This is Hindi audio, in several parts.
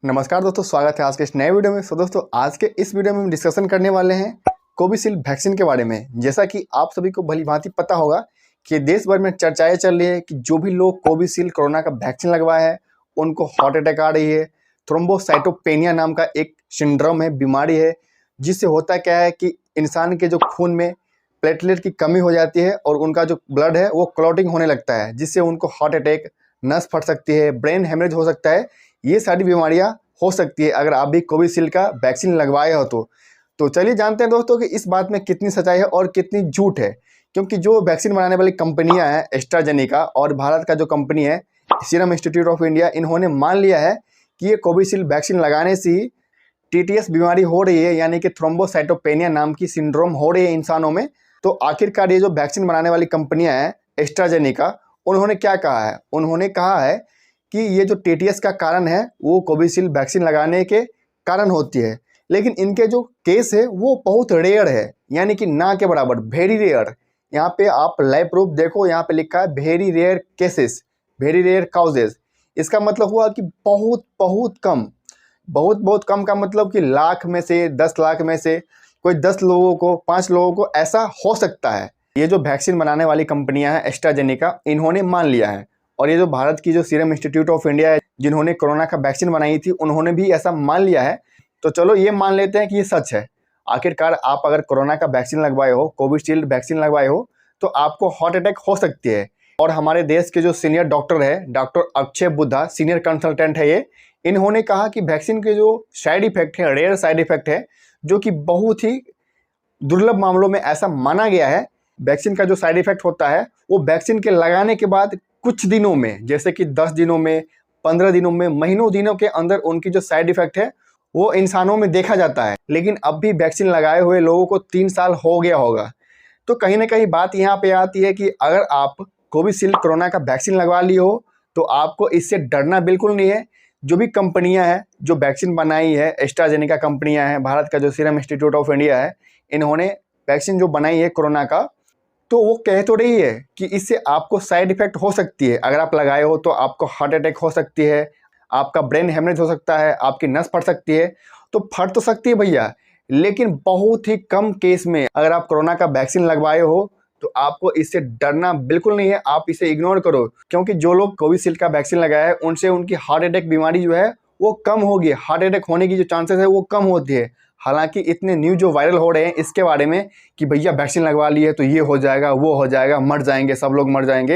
नमस्कार दोस्तों, स्वागत है आज के इस नए वीडियो में। दोस्तों, आज के इस वीडियो में हम डिस्कशन करने वाले हैं कोविशील्ड वैक्सीन के बारे में। जैसा कि आप सभी को भली भांति पता होगा कि देश भर में चर्चाएं चल रही है कि जो भी लोग कोविशील्ड कोरोना का वैक्सीन लगवाया है उनको हार्ट अटैक आ रही है। थ्रोम्बोसाइटोपेनिया नाम का एक सिंड्रोम है, बीमारी है, जिससे होता क्या है कि इंसान के जो खून में प्लेटलेट की कमी हो जाती है और उनका जो ब्लड है वो क्लॉटिंग होने लगता है, जिससे उनको हार्ट अटैक, नस फट सकती है, ब्रेन हेमरेज हो सकता है। ये सारी बीमारियां हो सकती है अगर आप भी कोविशील्ड का वैक्सीन लगवाए हो तो चलिए जानते हैं दोस्तों कि इस बात में कितनी सच्चाई है और कितनी झूठ है। क्योंकि जो वैक्सीन बनाने वाली कंपनियां हैं एस्ट्राजेनेका और भारत का जो कंपनी है सीरम इंस्टीट्यूट ऑफ इंडिया, इन्होंने मान लिया है कि ये कोविशील्ड वैक्सीन लगाने से ही टीटीएस बीमारी हो रही है, यानी कि थ्रोम्बोसाइटोपेनिया नाम की सिंड्रोम हो रही है इंसानों में। तो आखिरकार ये जो वैक्सीन बनाने वाली कंपनियां हैं एस्ट्राजेनेका, उन्होंने क्या कहा है? उन्होंने कहा है कि ये जो टीटीएस का कारण है वो कोविशील्ड वैक्सीन लगाने के कारण होती है, लेकिन इनके जो केस है वो बहुत रेयर है, यानी कि ना के बराबर, वेरी रेयर। यहाँ पे आप लाइव प्रूफ देखो, यहाँ पे लिखा है very rare cases, very rare causes. इसका मतलब हुआ कि बहुत बहुत कम, बहुत बहुत कम का मतलब कि लाख में से 10 लाख में से कोई 10 लोगों को, 5 लोगों को ऐसा हो सकता है। ये जो वैक्सीन बनाने वाली कंपनियां हैं एस्ट्राजेनेका, इन्होंने मान लिया है। और ये जो भारत की जो सीरम इंस्टीट्यूट ऑफ इंडिया है, जिन्होंने कोरोना का वैक्सीन बनाई थी, उन्होंने भी ऐसा मान लिया है। तो चलो ये मान लेते हैं कि ये सच है। आखिरकार आप अगर कोरोना का वैक्सीन लगवाए हो, कोविशील्ड वैक्सीन लगवाए हो, तो आपको हार्ट अटैक हो सकती है। और हमारे देश के जो सीनियर डॉक्टर है, doctor Akshay Buddha, senior consultant है ये, इन्होंने कहा कि वैक्सीन के जो साइड इफेक्ट है, रेयर साइड इफेक्ट है, जो कि बहुत ही दुर्लभ मामलों में ऐसा माना गया है। वैक्सीन का जो साइड इफेक्ट होता है वो वैक्सीन के लगाने के बाद कुछ दिनों में, जैसे कि 10 दिनों में, 15 दिनों में, महीनों दिनों के अंदर उनकी जो साइड इफेक्ट है वो इंसानों में देखा जाता है। लेकिन अब भी वैक्सीन लगाए हुए लोगों को 3 साल हो गया होगा। तो कहीं ना कहीं बात यहाँ पे आती है कि अगर आप कोविशील्ड कोरोना का वैक्सीन लगवा लिए हो तो आपको इससे डरना बिल्कुल नहीं है। जो भी कंपनियां हैं जो वैक्सीन बनाई है, एस्ट्राजेनेका कंपनियां हैं, भारत का जो सीरम इंस्टीट्यूट ऑफ इंडिया है, इन्होंने वैक्सीन जो बनाई है कोरोना का, तो वो कह तो रही है कि इससे आपको साइड इफेक्ट हो सकती है। अगर आप लगाए हो तो आपको हार्ट अटैक हो सकती है, आपका ब्रेन हेमरेज हो सकता है, आपकी नस फट सकती है। तो फट तो सकती है भैया, लेकिन बहुत ही कम केस में अगर आप कोरोना का वैक्सीन लगवाए हो तो आपको इससे डरना बिल्कुल नहीं है। आप इसे इग्नोर करो, क्योंकि जो लोग कोविशील्ड का वैक्सीन लगाया है उनसे उनकी हार्ट अटैक बीमारी जो है वो कम होगी, हार्ट अटैक होने की जो चांसेस है वो कम होती है। हालांकि इतने न्यूज़ जो वायरल हो रहे हैं इसके बारे में कि भैया वैक्सीन लगवा लिए तो ये हो जाएगा, वो हो जाएगा, मर जाएंगे, सब लोग मर जाएंगे,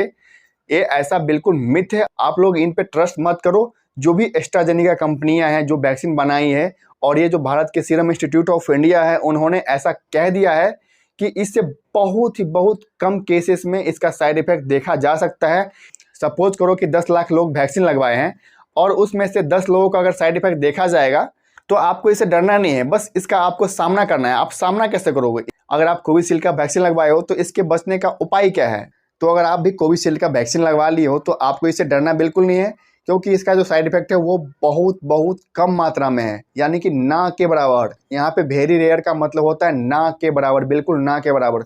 ये ऐसा बिल्कुल मिथ है। आप लोग इन पे ट्रस्ट मत करो। जो भी एस्ट्राजेनेका कंपनियां हैं जो वैक्सीन बनाई है, और ये जो भारत के सीरम इंस्टीट्यूट ऑफ इंडिया है, उन्होंने ऐसा कह दिया है कि इससे बहुत कम केसेस में इसका साइड इफेक्ट देखा जा सकता है। सपोज करो कि 10 लाख लोग वैक्सीन लगवाए हैं और उसमें से 10 लोगों का अगर साइड इफेक्ट देखा जाएगा तो आपको इससे डरना नहीं है, बस इसका आपको सामना करना है। आप सामना कैसे करोगे? अगर आप कोविशील्ड का वैक्सीन लगवाए हो तो इसके बचने का उपाय क्या है? तो अगर आप भी कोविशील्ड का वैक्सीन लगवा लिए हो तो आपको इससे डरना बिल्कुल नहीं है, क्योंकि इसका जो साइड इफेक्ट है वो बहुत कम मात्रा में है, यानी कि ना के बराबर। यहाँ पे वेरी रेयर का मतलब होता है ना के बराबर, बिल्कुल ना के बराबर।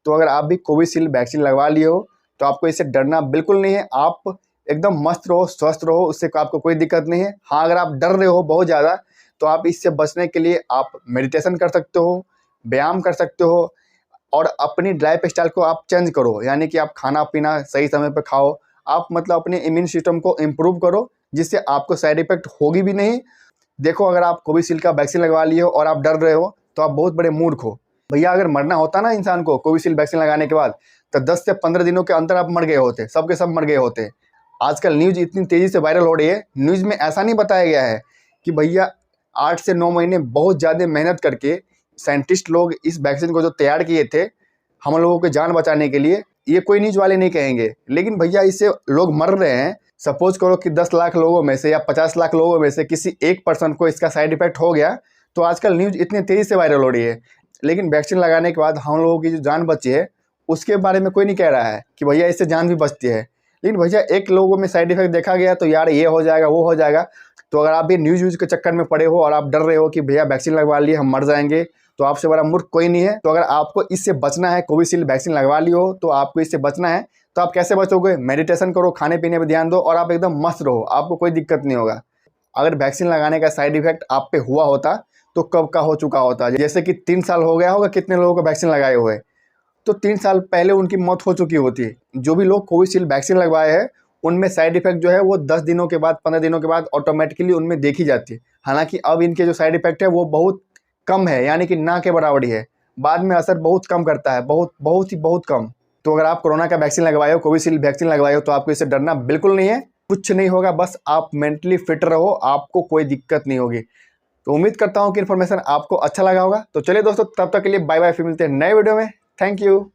तो अगर आप भी कोविशील्ड वैक्सीन लगवा लिए हो तो आपको इससे डरना बिल्कुल नहीं है। आप एकदम मस्त रहो, स्वस्थ रहो, उससे आपको कोई दिक्कत नहीं है। हाँ, अगर आप डर रहे हो बहुत ज़्यादा तो आप इससे बचने के लिए आप मेडिटेशन कर सकते हो, व्यायाम कर सकते हो, और अपनी लाइफ स्टाइल को आप चेंज करो, यानी कि आप खाना पीना सही समय पर खाओ। आप मतलब अपने इम्यून सिस्टम को इम्प्रूव करो, जिससे आपको साइड इफेक्ट होगी भी नहीं। देखो, अगर आप कोविशील्ड का वैक्सीन लगवा लिए हो और आप डर रहे हो तो आप बहुत बड़े मूर्ख हो। भैया, अगर मरना होता ना इंसान को कोविशील्ड वैक्सीन लगाने के बाद, तो 10 से 15 दिनों के अंदर आप मर गए होते, सबके सब मर गए होते। आजकल न्यूज़ इतनी तेज़ी से वायरल हो रही है, न्यूज़ में ऐसा नहीं बताया गया है कि भैया 8 से 9 महीने बहुत ज़्यादा मेहनत करके साइंटिस्ट लोग इस वैक्सीन को जो तैयार किए थे हम लोगों की जान बचाने के लिए, ये कोई न्यूज़ वाले नहीं कहेंगे। लेकिन भैया इससे लोग मर रहे हैं। सपोज करो कि 10 लाख लोगों में से या 50 लाख लोगों में से किसी एक पर्सन को इसका साइड इफेक्ट हो गया, तो आजकल न्यूज़ इतनी तेज़ी से वायरल हो रही है। लेकिन वैक्सीन लगाने के बाद हम लोगों की जो जान बची है उसके बारे में कोई नहीं कह रहा है कि भैया इससे जान भी बचती है। लेकिन भैया एक लोगों में साइड इफेक्ट देखा गया तो यार ये हो जाएगा, वो हो जाएगा। तो अगर आप भी न्यूज़ के चक्कर में पड़े हो और आप डर रहे हो कि भैया वैक्सीन लगवा लिए हम मर जाएंगे, तो आपसे बड़ा मूर्ख कोई नहीं है। तो अगर आपको इससे बचना है, कोविशील्ड वैक्सीन लगवा ली हो तो आपको इससे बचना है, तो आप कैसे बचोगे? मेडिटेशन करो, खाने पीने पर ध्यान दो और आप एकदम मस्त रहो, आपको कोई दिक्कत नहीं होगा। अगर वैक्सीन लगाने का साइड इफेक्ट आप पे हुआ होता तो कब का हो चुका होता। जैसे कि 3 साल हो गया होगा कितने लोगों को वैक्सीन लगाए हुए, तो 3 साल पहले उनकी मौत हो चुकी होती है। जो भी लोग कोविशील्ड वैक्सीन लगवाए हैं उनमें साइड इफेक्ट जो है वो 10 दिनों के बाद 15 दिनों के बाद ऑटोमेटिकली उनमें देखी जाती है। हालांकि अब इनके जो साइड इफेक्ट है वो बहुत कम है, यानी कि ना के बराबर ही है। बाद में असर बहुत कम करता है, बहुत कम। तो अगर आप कोरोना का वैक्सीन लगवाए हो, कोविशील्ड वैक्सीन लगवाए हो, तो आपको इससे डरना बिल्कुल नहीं है। कुछ नहीं होगा, बस आप मेंटली फिट रहो, आपको कोई दिक्कत नहीं होगी। तो उम्मीद करता हूँ कि इन्फॉर्मेशन आपको अच्छा लगा होगा। तो चलिए दोस्तों, तब तक के लिए बाय बाय, फिर मिलते हैं नए वीडियो में। Thank you.